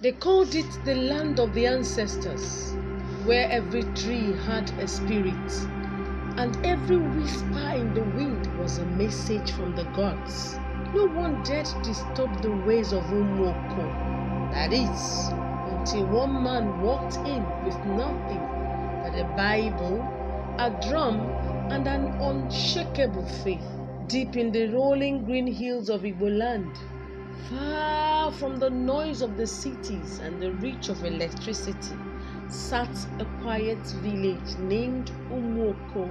They called it the land of the ancestors, where every tree had a spirit, and every whisper in the wind was a message from the gods. No one dared disturb the ways of Umuoko. That is, until one man walked in with nothing but a Bible, a drum, and an unshakable faith. Deep in the rolling green hills of Igbo land, far from the noise of the cities and the reach of electricity, sat a quiet village named Umuoko.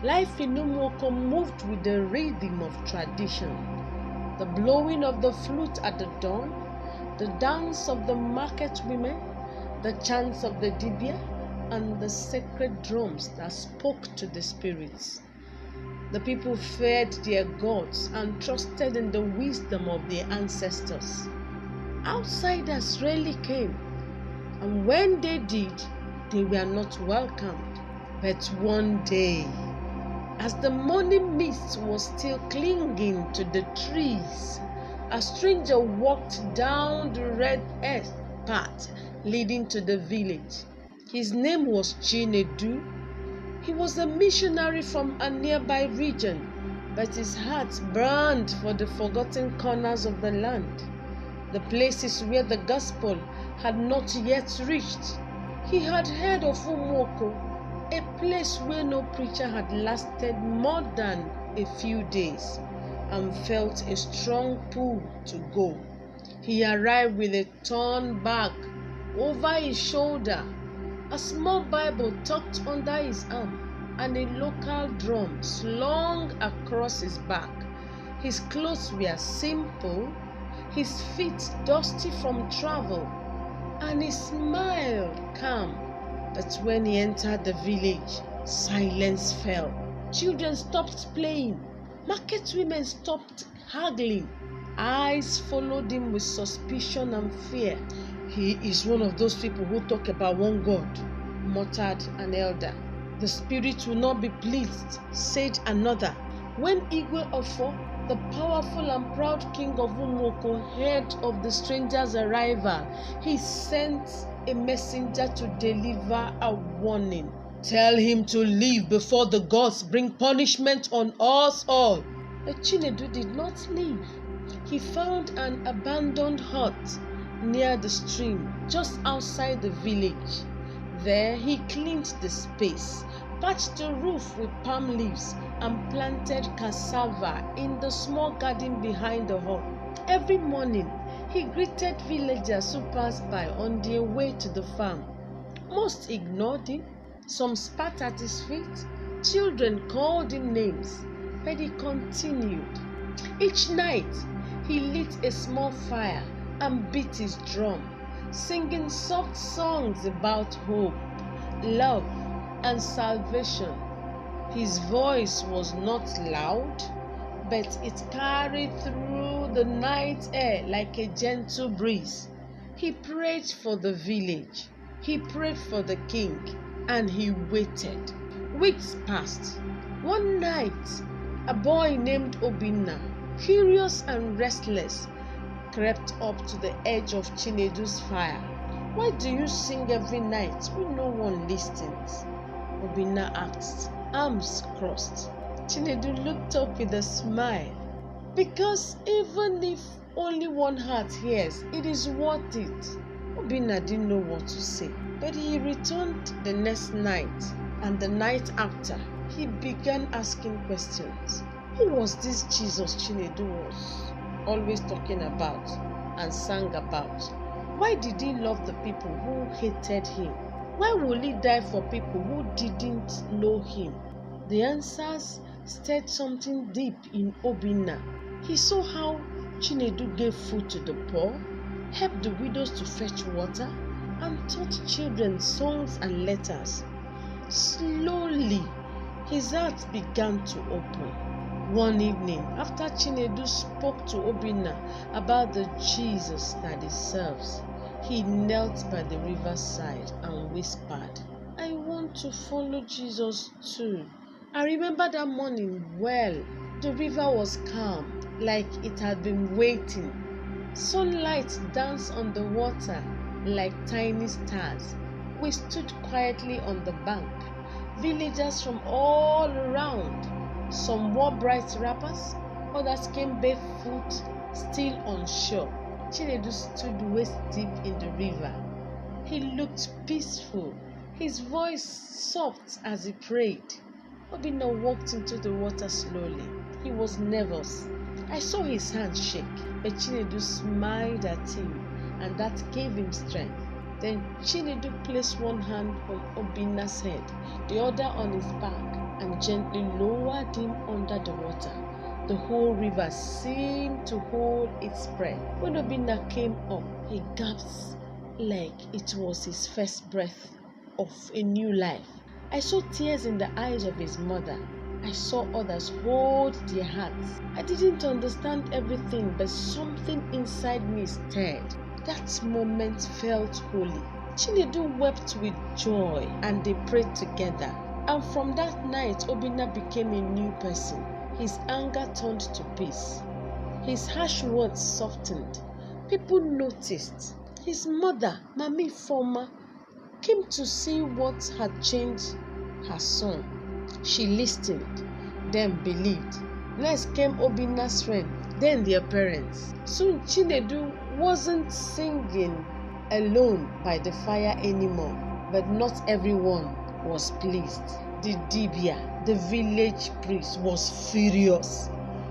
Life in Umuoko moved with the rhythm of tradition. The blowing of the flute at the dawn, the dance of the market women, the chants of the dibia, and the sacred drums that spoke to the spirits. The people feared their gods and trusted in the wisdom of their ancestors. Outsiders rarely came, and when they did, they were not welcomed. But one day, as the morning mist was still clinging to the trees, a stranger walked down the red earth path leading to the village. His name was Chinedu. He was a missionary from a nearby region, but his heart burned for the forgotten corners of the land, the places where the gospel had not yet reached. He had heard of Umuoko, a place where no preacher had lasted more than a few days, and felt a strong pull to go. He arrived with a torn bag over his shoulder, a small Bible tucked under his arm, and a local drum slung across his back. His clothes were simple, his feet dusty from travel, and his smile calm. But when he entered the village, silence fell. Children stopped playing. Market women stopped haggling. Eyes followed him with suspicion and fear. "He is one of those people who talk about one God," muttered an elder. "The spirit will not be pleased," said another. When Igwe Ofo, the powerful and proud king of Umuoko, heard of the stranger's arrival, he sent a messenger to deliver a warning. "Tell him to leave before the gods bring punishment on us all." But Chinedu did not leave. He found an abandoned hut near the stream, just outside the village. There he cleaned the space, patched the roof with palm leaves, and planted cassava in the small garden behind the hut. Every morning, he greeted villagers who passed by on their way to the farm. Most ignored him. Some spat at his feet. Children called him names, but he continued. Each night, he lit a small fire and beat his drum, singing soft songs about hope, love, and salvation. His voice was not loud, but it carried through the night air like a gentle breeze. He prayed for the village, he prayed for the king, and he waited. Weeks passed. One night, a boy named Obinna, curious and restless, crept up to the edge of Chinedu's fire. "Why do you sing every night when no one listens?" Obinna asked, arms crossed. Chinedu looked up with a smile. "Because even if only one heart hears, it is worth it." Obinna didn't know what to say, but he returned the next night, and the night after, he began asking questions. Who was this Jesus Chinedu was always talking about and sang about? Why did he love the people who hated him? Why would he die for people who didn't know him? The answers stirred something deep in Obinna. He saw how Chinedu gave food to the poor, helped the widows to fetch water, and taught children songs and letters. Slowly, his heart began to open. One evening, after Chinedu spoke to Obinna about the Jesus that he serves, he knelt by the riverside and whispered, "I want to follow Jesus too." I remember that morning well. The river was calm, like it had been waiting. Sunlight danced on the water like tiny stars. We stood quietly on the bank. Villagers from all around. Some wore bright wrappers, others came barefoot, still on shore. Chinedu stood waist deep in the river. He looked peaceful, his voice soft as he prayed. Obinna walked into the water slowly. He was nervous. I saw his hand shake, but Chinedu smiled at him, and that gave him strength. Then Chinedu placed one hand on Obinna's head, the other on his back, and gently lowered him under the water. The whole river seemed to hold its breath. When Obinna came up, he gasped like it was his first breath of a new life. I saw tears in the eyes of his mother. I saw others hold their hearts. I didn't understand everything, but something inside me stirred. That moment felt holy. Chinedu wept with joy, and they prayed together. And from that night, Obinna became a new person. His anger turned to peace. His harsh words softened. People noticed. His mother, Mami Foma, came to see what had changed her son. She listened, then believed. Next came Obinna's friend, then their parents. Soon Chinedu wasn't singing alone by the fire anymore, but not everyone was pleased. The Dibia, the village priest, was furious.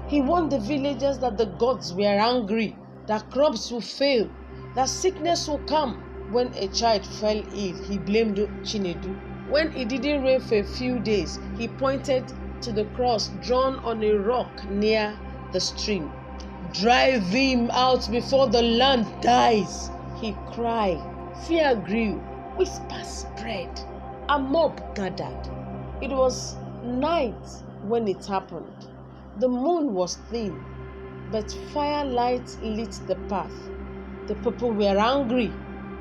He warned the villagers that the gods were angry, that crops would fail, that sickness would come. When a child fell ill, he blamed Chinedu. When it didn't rain for a few days, he pointed to the cross drawn on a rock near the stream. "Drive him out before the land dies," he cried. Fear grew, whispers spread, a mob gathered. It was night when it happened. The moon was thin, but firelight lit the path. The people were angry.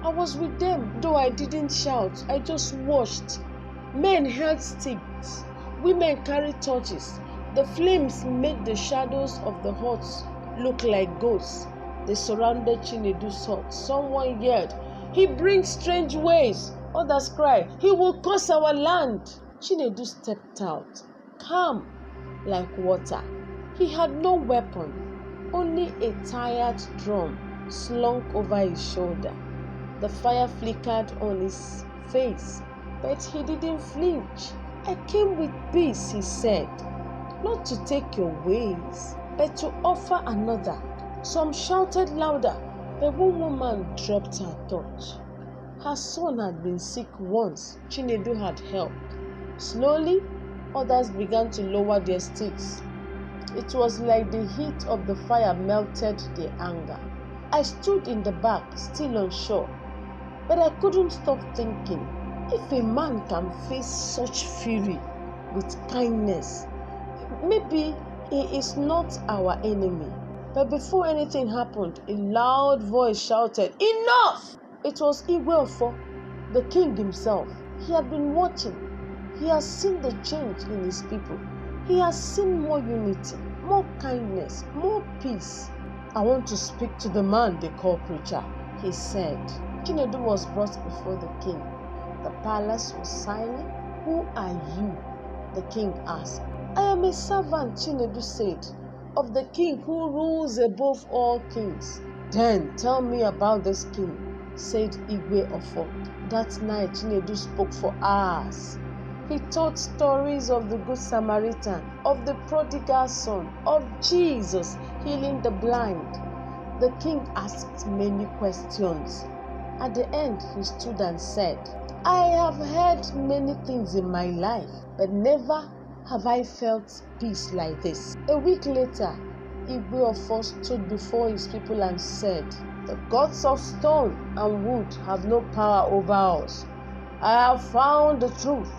I was with them, though I didn't shout. I just watched. Men held sticks. Women carried torches. The flames made the shadows of the huts look like ghosts. They surrounded Chinedu's hut. Someone yelled, "He brings strange ways." Others cried, "He will curse our land." Chinedu stepped out, calm like water. He had no weapon, only a tired drum slung over his shoulder. The fire flickered on his face, but he didn't flinch. "I came with peace," he said, "not to take your ways, but to offer another." Some shouted louder, but one woman dropped her torch. Her son had been sick once. Chinedu had helped. Slowly, others began to lower their sticks. It was like the heat of the fire melted their anger. I stood in the back, still unsure, but I couldn't stop thinking, if a man can face such fury with kindness, maybe he is not our enemy. But before anything happened, a loud voice shouted, "Enough!" It was Umuoko, the king himself. He had been watching. He has seen the change in his people. He has seen more unity, more kindness, more peace. "I want to speak to the man they call preacher," he said. Chinedu was brought before the king. The palace was silent. "Who are you?" the king asked. "I am a servant," Chinedu said, "of the king who rules above all kings." "Then tell me about this king," said Umuoko. That night Chinedu spoke for hours. He told stories of the Good Samaritan, of the prodigal son, of Jesus healing the blind. The king asked many questions. At the end, he stood and said, "I have heard many things in my life, but never have I felt peace like this." A week later, Umuoko stood before his people and said, "The gods of stone and wood have no power over us. I have found the truth.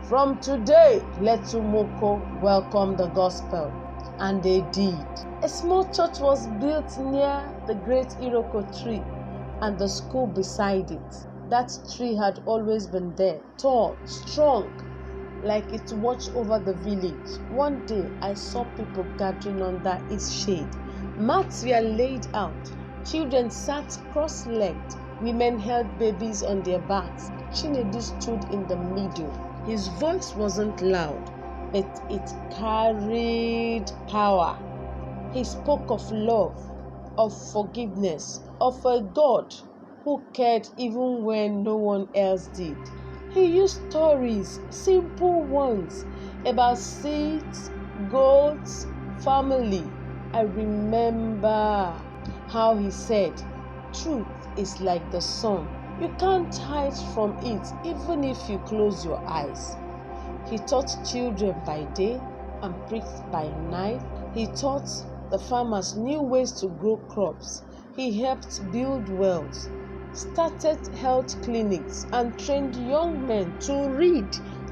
From today, let Umuoko welcome the gospel." And they did. A small church was built near the great Iroko tree and the school beside it. That tree had always been there, tall, strong, like it watched over the village. One day, I saw people gathering under its shade. Mats were laid out, Children sat cross-legged. Women held babies on their backs. Chinedu stood in the middle. His voice wasn't loud, but it carried power. He spoke of love, of forgiveness, of a God who cared even when no one else did. He used stories, simple ones, about seeds, goats, family. I remember how he said, "Truth is like the sun. You can't hide from it even if you close your eyes." He taught children by day and preached by night. He taught the farmers new ways to grow crops. He helped build wells, started health clinics, and trained young men to read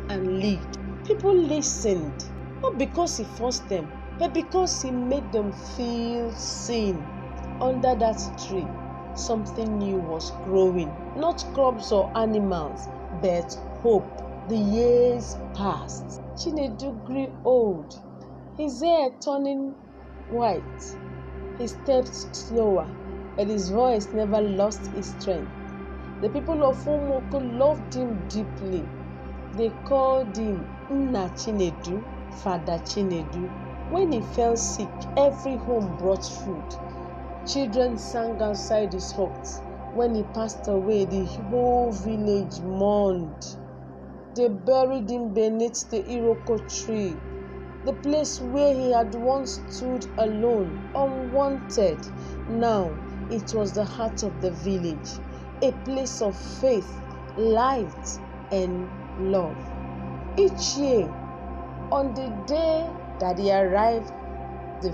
and lead. People listened, not because he forced them, but because he made them feel seen. Under that tree, something new was growing, not crops or animals, but hope. The years passed. Chinedu grew old, his hair turning white. He stepped slower, but his voice never lost its strength. The people of Umuoko loved him deeply. They called him Nna Chinedu, Father Chinedu. When he fell sick, every home brought food. Children sang outside his hut. When he passed away, the whole village mourned. They buried him beneath the Umuoko tree, the place where he had once stood alone, unwanted. Now it was the heart of the village, a place of faith, light, and love. Each year, on the day that he arrived the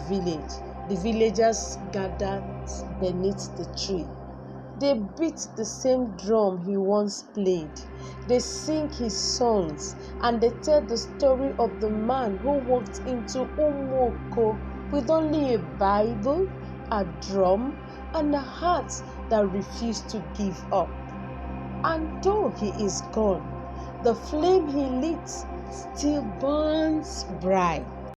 villagers gathered beneath the tree. They beat the same drum he once played. They sing his songs and they tell the story of the man who walked into Umuoko with only a Bible, a drum, and a heart that refused to give up. And though he is gone, the flame he lit still burns bright.